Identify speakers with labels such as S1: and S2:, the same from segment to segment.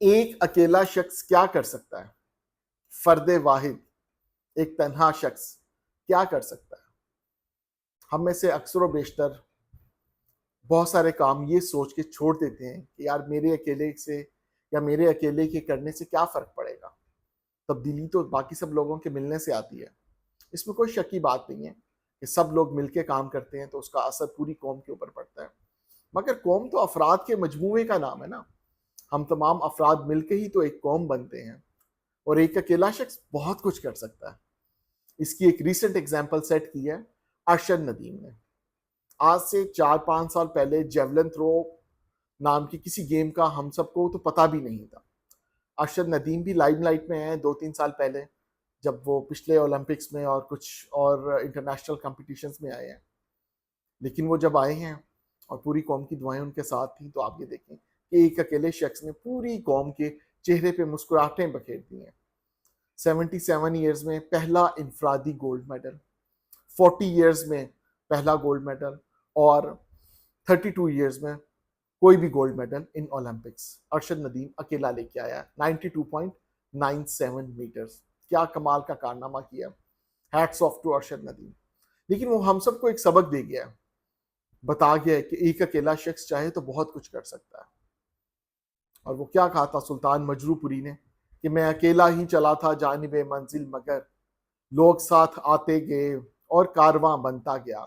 S1: एक अकेला शख्स क्या कर सकता है? फर्दे वाहिद, एक तन्हा शख्स क्या कर सकता है? हम में से अक्सर व बेशतर बहुत सारे काम ये सोच के छोड़ देते हैं कि यार मेरे अकेले से या मेरे अकेले के करने से क्या फर्क पड़ेगा। तब्दीली तो बाकी सब लोगों के मिलने से आती है। इसमें कोई शक की बात नहीं है कि सब लोग मिलके काम करते हैं तो उसका असर पूरी कौम के ऊपर पड़ता है। मगर कौम तो अफराद के मजमूए का नाम है ना। हम तमाम अफराद मिलके ही तो एक कौम बनते हैं, और एक अकेला शख्स बहुत कुछ कर सकता है। इसकी एक रीसेंट एग्जाम्पल सेट की है अरशद नदीम ने। आज से 4-5 साल पहले जेवलिन थ्रो नाम की किसी गेम का हम सबको तो पता भी नहीं था। अरशद नदीम भी लाइमलाइट में है 2-3 साल पहले, जब वो पिछले ओलंपिक्स में और कुछ और इंटरनेशनल कॉम्पिटिशन्स में आए हैं। लेकिन वो जब आए हैं और पूरी कौम की दुआएं उनके साथ थी, तो आप ये देखें कि एक अकेले शख्स ने पूरी कौम के चेहरे पे मुस्कुराहटें बखेर दी हैं। 77 ईयर्स में पहला इनफरादी गोल्ड मेडल, 40 ईयर्स में पहला गोल्ड मेडल, और 32 ईयर्स में कोई भी gold medal in Olympics Arshad Nadeem अकेला लेके आया। 92.97 मीटर्स, क्या कमाल का कारनामा किया। Hats off to Arshad Nadeem. लेकिन वो हम सबको एक सबक दे गया है, बता गया है कि एक अकेला शख्स चाहे तो बहुत कुछ कर सकता है। और वो क्या कहा था सुल्तान मजरूपुरी ने कि मैं अकेला ही चला था जानिबे मंजिल, मगर लोग साथ आते गए और कारवां बनता गया।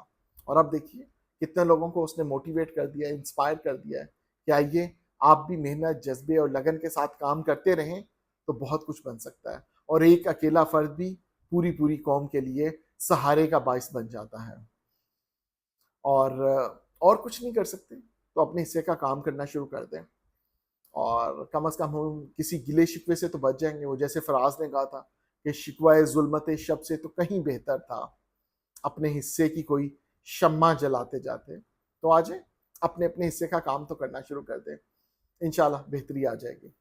S1: और अब देखिए कितने लोगों को उसने मोटिवेट कर दिया, इंस्पायर कर दिया है कि आइए आप भी मेहनत, जज्बे और लगन के साथ काम करते रहें तो बहुत कुछ बन सकता है। और एक अकेला फर्द भी पूरी पूरी कौम के लिए सहारे का बायस बन जाता है। और कुछ नहीं कर सकते तो अपने हिस्से का काम करना शुरू कर दें, और कम अज कम हम किसी गिले शिकवे से तो बच जाएंगे। वो जैसे फराज ने कहा था कि शिकवा जुल्मत शब से तो कहीं बेहतर था अपने हिस्से की कोई शम्मा जलाते जाते। तो आज अपने अपने हिस्से का काम तो करना शुरू कर दें, इंशाल्लाह बेहतरी आ जाएगी।